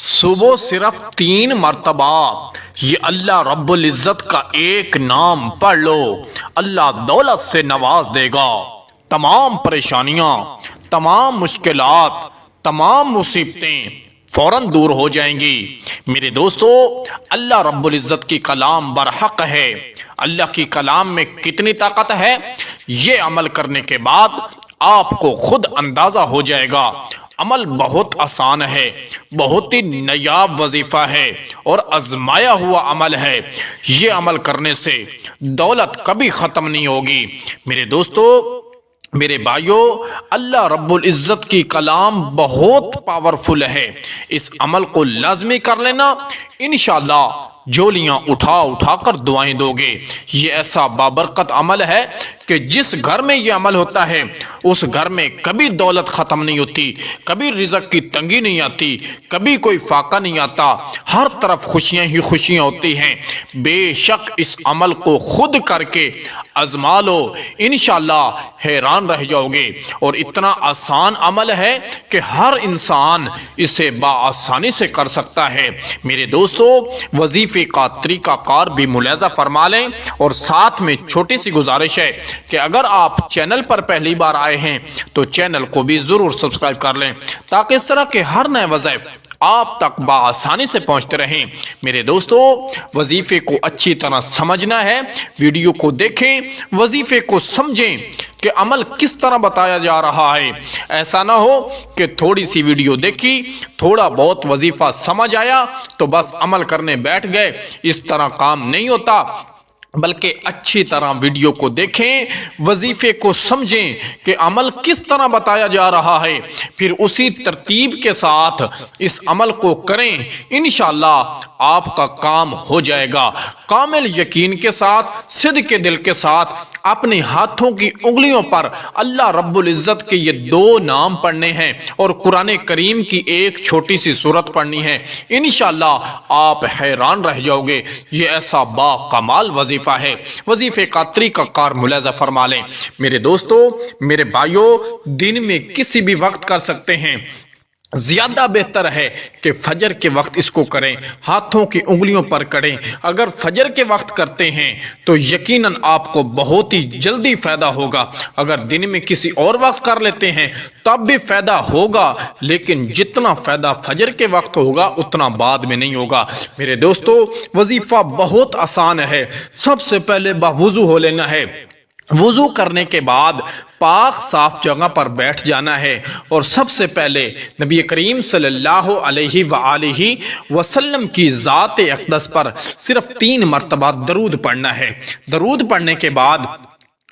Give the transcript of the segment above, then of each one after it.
صبح صرف 3 مرتبہ یہ اللہ رب العزت کا ایک نام پڑھ لو، اللہ دولت سے نواز دے گا۔ تمام پریشانیاں، تمام مشکلات، تمام مصیبتیں فوراً دور ہو جائیں گی۔ میرے دوستو، اللہ رب العزت کی کلام برحق ہے۔ اللہ کی کلام میں کتنی طاقت ہے، یہ عمل کرنے کے بعد آپ کو خود اندازہ ہو جائے گا۔ عمل بہت آسان ہے، بہت ہی نایاب وظیفہ ہے اور آزمایا ہوا عمل ہے۔ یہ عمل کرنے سے دولت کبھی ختم نہیں ہوگی۔ میرے دوستو، میرے بھائیوں، اللہ رب العزت کی کلام بہت پاورفل ہے۔ اس عمل کو لازمی کر لینا، انشاءاللہ جولیاں اٹھا اٹھا کر دعائیں دو گے۔ یہ ایسا بابرکت عمل ہے کہ جس گھر میں یہ عمل ہوتا ہے اس گھر میں کبھی دولت ختم نہیں ہوتی، کبھی رزق کی تنگی نہیں آتی، کبھی کوئی فاقہ نہیں آتا، ہر طرف خوشیاں ہی خوشیاں ہوتی ہیں۔ بے شک اس عمل کو خود کر کے آزما لو، انشاءاللہ حیران رہ جاؤ گے۔ اور اتنا آسان عمل ہے کہ ہر انسان اسے بآسانی سے کر سکتا ہے۔ میرے دوستو، وظیفے کا طریقہ کار بھی ملاحظہ فرما لیں، اور ساتھ میں چھوٹی سی گزارش ہے کہ اگر آپ چینل پر پہلی بار آئے ہیں تو چینل کو بھی ضرور سبسکرائب کر لیں، تاکہ اس طرح کے ہر نئے وظائف آپ تک بآسانی سے پہنچتے رہیں۔ میرے دوستو، وظیفے کو اچھی طرح سمجھنا ہے، ویڈیو کو دیکھیں، وظیفے کو سمجھیں کہ عمل کس طرح بتایا جا رہا ہے۔ ایسا نہ ہو کہ تھوڑی سی ویڈیو دیکھی، تھوڑا بہت وظیفہ سمجھ آیا تو بس عمل کرنے بیٹھ گئے۔ اس طرح کام نہیں ہوتا، بلکہ اچھی طرح ویڈیو کو دیکھیں، وظیفے کو سمجھیں کہ عمل کس طرح بتایا جا رہا ہے، پھر اسی ترتیب کے ساتھ اس عمل کو کریں، انشاءاللہ آپ کا کام ہو جائے گا۔ کامل یقین کے ساتھ، صدق کے دل کے ساتھ اپنے ہاتھوں کی انگلیوں پر اللہ رب العزت کے یہ 2 نام پڑھنے ہیں اور قرآن کریم کی ایک چھوٹی سی سورت پڑھنی ہے۔ انشاءاللہ آپ حیران رہ جاؤ گے۔ یہ ایسا با کمال وظیفہ ہے۔ وظیفے کا طریقہ کار ملاحظہ فرما لیں۔ میرے دوستو، میرے بھائیوں، دن میں کسی بھی وقت کر سکتے ہیں، زیادہ بہتر ہے کہ فجر کے وقت اس کو کریں، ہاتھوں کی انگلیوں پر کریں۔ اگر فجر کے وقت کرتے ہیں تو یقیناً آپ کو بہت ہی جلدی فائدہ ہوگا۔ اگر دن میں کسی اور وقت کر لیتے ہیں تب بھی فائدہ ہوگا، لیکن جتنا فائدہ فجر کے وقت ہوگا اتنا بعد میں نہیں ہوگا۔ میرے دوستو، وظیفہ بہت آسان ہے۔ سب سے پہلے باوضو ہو لینا ہے۔ وضو کرنے کے بعد پاک صاف جگہ پر بیٹھ جانا ہے، اور سب سے پہلے نبی کریم صلی اللہ علیہ وآلہ وسلم کی ذات اقدس پر صرف 3 مرتبہ درود پڑھنا ہے۔ درود پڑھنے کے بعد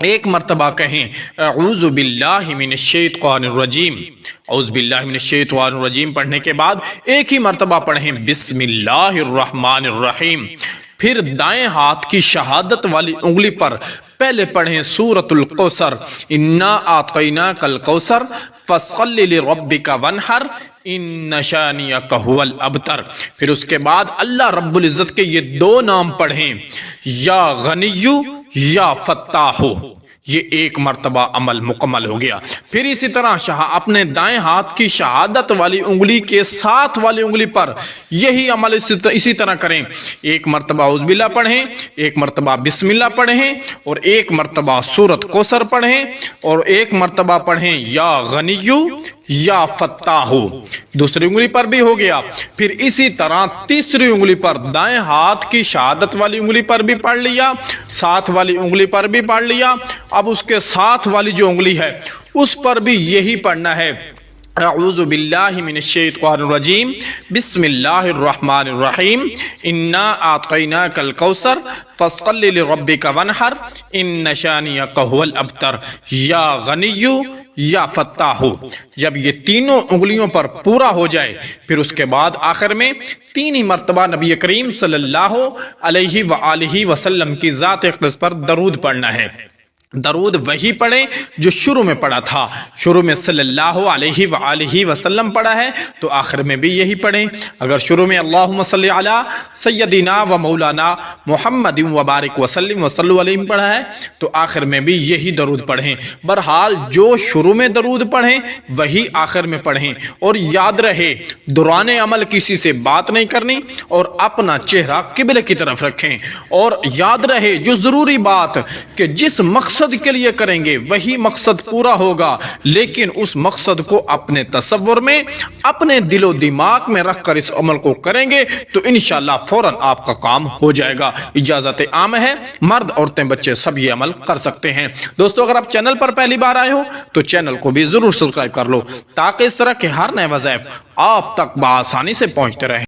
ایک مرتبہ کہیں اعوذ باللہ من الشیطان الرجیم، اعوذ باللہ من الشیطان الرجیم پڑھنے کے بعد ایک ہی مرتبہ پڑھیں بسم اللہ الرحمن الرحیم۔ پھر دائیں ہاتھ کی شہادت والی انگلی پر پہلے پڑھیں سورۃ الکوثر، انا اعطیناک الکوثر فصل لربک وانحر ان شانئک ھو الابتر۔ پھر اس کے بعد اللہ رب العزت کے یہ 2 نام پڑھیں، یا غنی یا فتاح۔ یہ ایک مرتبہ عمل مکمل ہو گیا۔ پھر اسی طرح اپنے دائیں ہاتھ کی شہادت والی انگلی کے ساتھ والی انگلی پر یہی عمل اسی طرح کریں۔ ایک مرتبہ اعوذ باللہ پڑھیں، ایک مرتبہ بسم اللہ پڑھیں، اور ایک مرتبہ سورۃ کوثر پڑھیں، اور ایک مرتبہ پڑھیں یا غنی یا فتاح۔ دوسری انگلی پر بھی ہو گیا۔ پھر اسی طرح تیسری انگلی پر دائیں ہاتھ کی شہادت والی انگلی پر بھی پڑھ لیا، ساتھ والی انگلی پر بھی پڑھ لیا۔ اب اس کے ساتھ والی جو انگلی ہے اس پر بھی یہی پڑھنا ہے، اعوذ باللہ من الشیطان الرجیم بسم اللہ الرحمن الرحیم انا اعطیناک الکوثر فصل لربک وانحر ان شانئک ھو الابتر یا غنی یا فتاح۔ جب یہ تینوں انگلیوں پر پورا ہو جائے پھر اس کے بعد آخر میں 3 ہی مرتبہ نبی کریم صلی اللہ علیہ وآلہ وسلم کی ذات اقدس پر درود پڑھنا ہے۔ درود وہی پڑھیں جو شروع میں پڑھا تھا. شروع میں صلی اللہ علیہ وآلہ وسلم پڑھا ہے تو آخر میں بھی یہی پڑھیں. اگر شروع میں اللہم صلی علی سیدنا و مولانا محمد وبارک وسلم وصلو علیہ پڑھا ہے تو آخر میں بھی یہی درود پڑھیں. بہرحال جو شروع میں درود پڑھیں وہی آخر میں پڑھیں. اور یاد رہے دوران عمل کسی سے بات نہیں کرنی اور اپنا چہرہ قبلے کی طرف رکھیں. اور یاد رہے جو ضروری بات کہ جس مقصد کے لیے کریں گے وہی مقصد پورا ہوگا، لیکن اس مقصد کو اپنے تصور میں اپنے دل و دماغ میں رکھ کر اس عمل کو کریں گے تو انشاءاللہ فوراً آپ کا کام ہو جائے گا. اجازت عام ہے، مرد عورتیں بچے سب یہ عمل کر سکتے ہیں. دوستو اگر آپ چینل پر پہلی بار آئے ہو تو چینل کو بھی ضرور سبسکرائب کر لو تاکہ اس طرح کے ہر نئے وظائف آپ تک بآسانی سے پہنچتے رہیں.